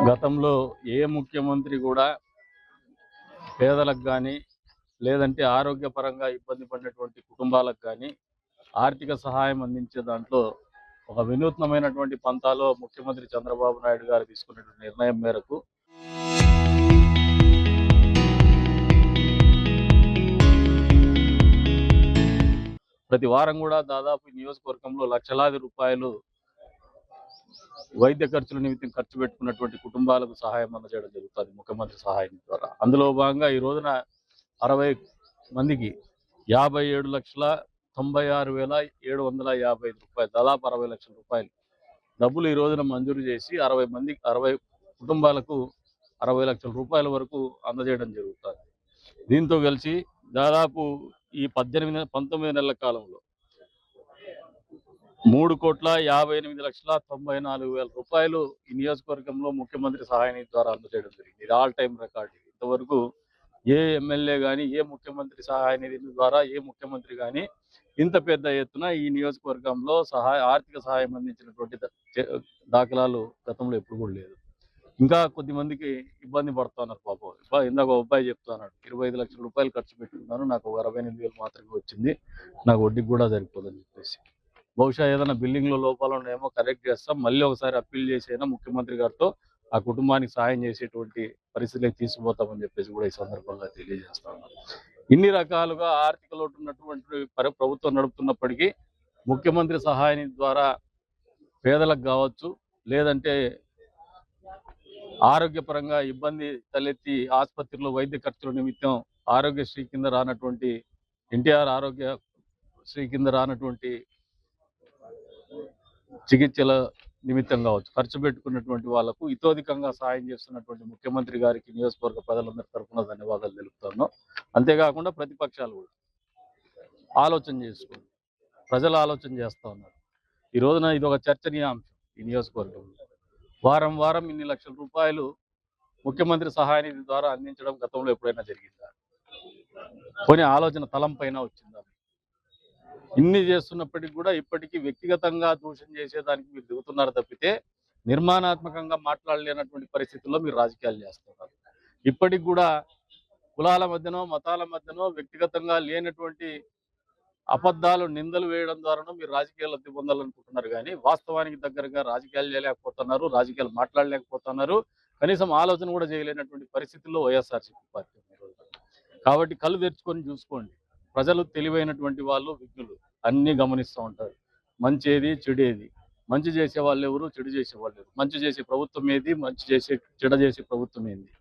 గతంలో ఏ ముఖ్యమంత్రి కూడా పేదలకు కానీ లేదంటే ఆరోగ్యపరంగా ఇబ్బంది పడినటువంటి కుటుంబాలకు కానీ ఆర్థిక సహాయం అందించే దాంట్లో ఒక వినూత్నమైనటువంటి పంతాలో ముఖ్యమంత్రి చంద్రబాబు నాయుడు గారు తీసుకున్నటువంటి నిర్ణయం మేరకు ప్రతి వారం కూడా దాదాపు నియోజకవర్గంలో లక్షలాది రూపాయలు వైద్య ఖర్చుల నిమిత్తం ఖర్చు పెట్టుకున్నటువంటి కుటుంబాలకు సహాయం అందజేయడం జరుగుతుంది ముఖ్యమంత్రి సహాయం ద్వారా. అందులో భాగంగా ఈ రోజున 60 మందికి 57,96,755 రూపాయలు, దాదాపు 60 లక్షల రూపాయలు డబ్బులు ఈ రోజున మంజూరు చేసి 60 కుటుంబాలకు 60 లక్షల రూపాయల వరకు అందజేయడం జరుగుతుంది. దీంతో కలిసి దాదాపు ఈ 19 నెలల కాలంలో 3,58,94,000 రూపాయలు ఈ నియోజకవర్గంలో ముఖ్యమంత్రి సహాయ నిధి ద్వారా అందజేయడం జరిగింది. ఇది ఆల్ టైం రికార్డు. ఇంతవరకు ఏ ఎమ్మెల్యే కానీ ఏ ముఖ్యమంత్రి సహాయ నిధి ద్వారా ఏ ముఖ్యమంత్రి కానీ ఇంత పెద్ద ఎత్తున ఈ నియోజకవర్గంలో ఆర్థిక సహాయం అందించినటువంటి దాఖలాలు గతంలో ఎప్పుడు కూడా లేదు. ఇంకా కొద్దిమందికి ఇబ్బంది పడుతున్నారు పాపం. ఇందాక ఒక అబ్బాయి చెప్తున్నాడు, 25 లక్షల రూపాయలు ఖర్చు పెట్టుకున్నాను, నాకు 68,000 మాత్రమే వచ్చింది, నాకు వడ్డీకి కూడా సరిపోదని చెప్పేసి. బహుశా ఏదైనా బిల్డింగ్లో లోపాలు ఉన్నాయేమో కరెక్ట్ చేస్తాం, మళ్ళీ ఒకసారి అప్పీల్ చేసైనా ముఖ్యమంత్రి గారితో ఆ కుటుంబానికి సాయం చేసేటువంటి పరిస్థితికి తీసుకుపోతామని చెప్పేసి కూడా ఈ సందర్భంగా తెలియజేస్తా ఉన్నాం. ఇన్ని రకాలుగా ఆర్థిక లోటు ఉన్నటువంటి ప్రభుత్వం నడుపుతున్నప్పటికీ ముఖ్యమంత్రి సహాయ నిధి ద్వారా పేదలకు కావచ్చు, లేదంటే ఆరోగ్యపరంగా ఇబ్బంది తలెత్తి ఆసుపత్రిలో వైద్య ఖర్చుల నిమిత్తం ఆరోగ్యశ్రీ కింద రానటువంటి ఎన్టీఆర్ ఆరోగ్యశ్రీ కింద రానటువంటి చికిత్సల నిమిత్తం కావచ్చు ఖర్చు పెట్టుకున్నటువంటి వాళ్లకు ఇతోధికంగా సాయం చేస్తున్నటువంటి ముఖ్యమంత్రి గారికి నియోజకవర్గ ప్రజలందరి తరఫున ధన్యవాదాలు తెలుపుతున్నాం. అంతేకాకుండా ప్రతిపక్షాలు కూడా ఆలోచన చేసుకుని ప్రజలు ఆలోచన చేస్తూ ఉన్నారు. ఈ రోజున ఇది ఒక చర్చనీయాంశం. ఈ నియోజకవర్గంలో వారం వారం ఇన్ని లక్షల రూపాయలు ముఖ్యమంత్రి సహాయ నిధి ద్వారా అందించడం గతంలో ఎప్పుడైనా జరిగిందా? కొన్ని ఆలోచన తలంపైన వచ్చిందా? ఇన్ని చేస్తున్నప్పటికీ కూడా ఇప్పటికీ వ్యక్తిగతంగా దూషణ చేసేదానికి మీరు దిగుతున్నారు తప్పితే నిర్మాణాత్మకంగా మాట్లాడలేనటువంటి పరిస్థితుల్లో మీరు రాజకీయాలు చేస్తున్నారు. ఇప్పటికి కూడా కులాల మధ్యనో మతాల మధ్యనో వ్యక్తిగతంగా లేనటువంటి అబద్ధాలు నిందలు వేయడం ద్వారానో మీరు రాజకీయాలు లబ్ధి పొందాలనుకుంటున్నారు. కానీ వాస్తవానికి దగ్గరగా రాజకీయాలు చేయలేకపోతున్నారు, రాజకీయాలు మాట్లాడలేకపోతున్నారు, కనీసం ఆలోచన కూడా చేయలేనటువంటి పరిస్థితుల్లో వైఎస్ఆర్సీపీ పార్టీ. కాబట్టి కళ్ళు తెరుచుకొని చూసుకోండి. ప్రజలు తెలివైనటువంటి వాళ్ళు, విజ్ఞులు, అన్నీ గమనిస్తూ ఉంటారు. మంచేది చెడేది, మంచి చేసే వాళ్ళు ఎవరు, చెడు చేసే వాళ్ళు ఎవరు, మంచి చేసే ప్రభుత్వం ఏది, చెడ చేసే ప్రభుత్వం ఏంది,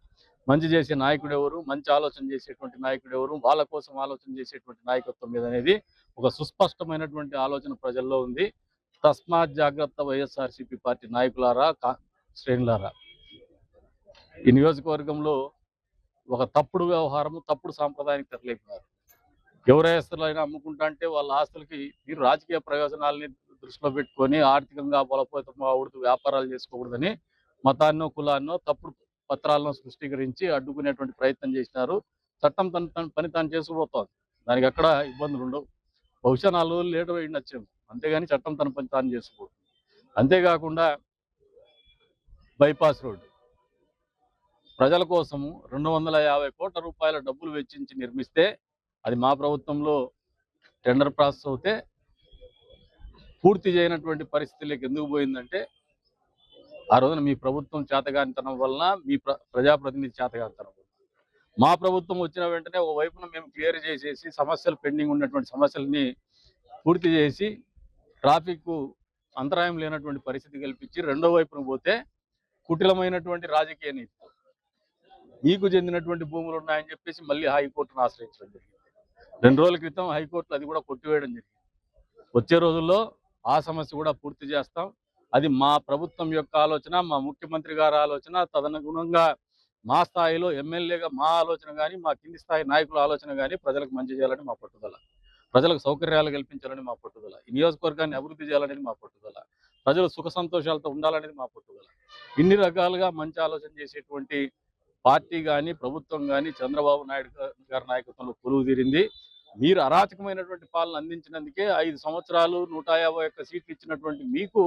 మంచి చేసే నాయకుడు ఎవరు, మంచి ఆలోచన చేసేటువంటి నాయకుడు ఎవరు, వాళ్ళ కోసం ఆలోచన చేసేటువంటి నాయకత్వం మీద అనేది ఒక సుస్పష్టమైనటువంటి ఆలోచన ప్రజల్లో ఉంది. తస్మాత్ జాగ్రత్త వైఎస్ఆర్సీపీ పార్టీ నాయకులారా, శ్రేణులారా. ఈ నియోజకవర్గంలో ఒక తప్పుడు వ్యవహారము, తప్పుడు సాంప్రదాయానికి తెరలేపినారు. ఎవరి ఆస్తులైనా అమ్ముకుంటా అంటే వాళ్ళ ఆస్తులకి మీరు రాజకీయ ప్రయోజనాలని దృష్టిలో పెట్టుకొని ఆర్థికంగా బలపోతం అవ్వకూడదు, వ్యాపారాలు చేసుకోకూడదని మతాన్నో కులాన్నో తప్పుడు పత్రాలను సృష్టీకరించి అడ్డుకునేటువంటి ప్రయత్నం చేసినారు. చట్టం తన పని తాను చేసుకుపోతుంది, దానికి ఎక్కడ ఇబ్బందులు ఉండవు. బహుశా 4 రోజులు లేట్ అయ్యిండొచ్చేమో, అంతేగాని చట్టం తన పని తాను చేసుకుపోతుంది. అంతేకాకుండా బైపాస్ రోడ్డు ప్రజల కోసము 250 కోట్ల రూపాయల డబ్బులు వెచ్చించి నిర్మిస్తే అది మా ప్రభుత్వంలో టెండర్ ప్రాసెస్ అవుతే పూర్తి చేయనటువంటి పరిస్థితులకు ఎందుకు పోయిందంటే ఆ రోజున మీ ప్రభుత్వం చేతగానితనం వలన, మీ ప్రజాప్రతినిధి చేతగానితనం వలన. మా ప్రభుత్వం వచ్చిన వెంటనే ఓ వైపున మేము క్లియర్ చేసేసి సమస్యలు పెండింగ్ ఉన్నటువంటి సమస్యలని పూర్తి చేసి ట్రాఫిక్ అంతరాయం లేనటువంటి పరిస్థితి కల్పించి రెండో వైపున పోతే కుటిలమైనటువంటి రాజకీయ నీతి, మీకు చెందినటువంటి భూములు ఉన్నాయని చెప్పేసి మళ్ళీ హైకోర్టును ఆశ్రయించడం జరిగింది. 2 రోజుల క్రితం హైకోర్టులో అది కూడా కొట్టివేయడం జరిగింది. వచ్చే రోజుల్లో ఆ సమస్య కూడా పూర్తి చేస్తాం. అది మా ప్రభుత్వం యొక్క ఆలోచన, మా ముఖ్యమంత్రి గారి ఆలోచన. తదనుగుణంగా మా స్థాయిలో ఎమ్మెల్యేగా మా ఆలోచన కానీ, మా కింది స్థాయి నాయకుల ఆలోచన కానీ ప్రజలకు మంచి చేయాలని మా పట్టుదల, ప్రజలకు సౌకర్యాలు కల్పించాలని మా పట్టుదల, ఈ నియోజకవర్గాన్ని అభివృద్ధి చేయాలనేది మా పట్టుదల, ప్రజలు సుఖ సంతోషాలతో ఉండాలనేది మా పట్టుదల. ఇన్ని రకాలుగా మంచి ఆలోచన చేసేటువంటి పార్టీ కానీ ప్రభుత్వం కానీ చంద్రబాబు నాయుడు గారి నాయకత్వంలో కొలువు తీరింది. మీరు అరాచకమైనటువంటి పాలన అందించినందుకే 5 సంవత్సరాలు 151 సీట్లు ఇచ్చినటువంటి మీకు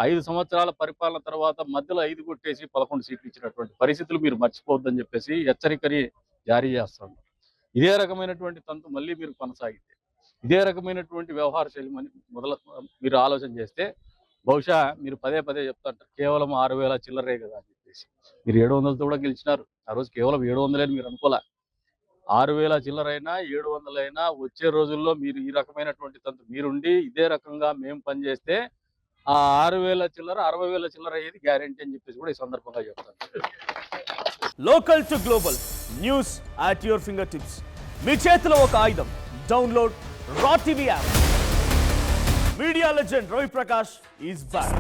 5 సంవత్సరాల పరిపాలన తర్వాత మధ్యలో 5 కొట్టేసి 11 సీట్లు ఇచ్చినటువంటి పరిస్థితులు మీరు మర్చిపోవద్దని చెప్పేసి హెచ్చరికని జారీ చేస్తాను. ఇదే రకమైనటువంటి తంతు మళ్ళీ మీరు కొనసాగితే, ఇదే రకమైనటువంటి వ్యవహార శైలి మీరు ఆలోచన చేస్తే బహుశా మీరు పదే పదే చెప్తాంటారు కేవలం 6,000 చిల్లరే కదా అని చెప్పేసి. మీరు 700తో కూడా గెలిచినారు. ఆ రోజు కేవలం 700 అని మీరు అనుకోలే. 6,000 చిల్లరైనా 700 అయినా వచ్చే రోజుల్లో మీరు ఈ రకమైనటువంటి తంతు మీరుండి ఇదే రకంగా మేము పనిచేస్తే ఆ 6,000 చిల్లర 60,000 చిల్లర అయ్యేది గ్యారెంటీ అని చెప్పేసి కూడా ఈ సందర్భంగా చెప్తాను. Local to global news at your fingertips. మీ చేతిలో ఒక ఆయుధం. Download R TV app. Media legend Ravi Prakash is back.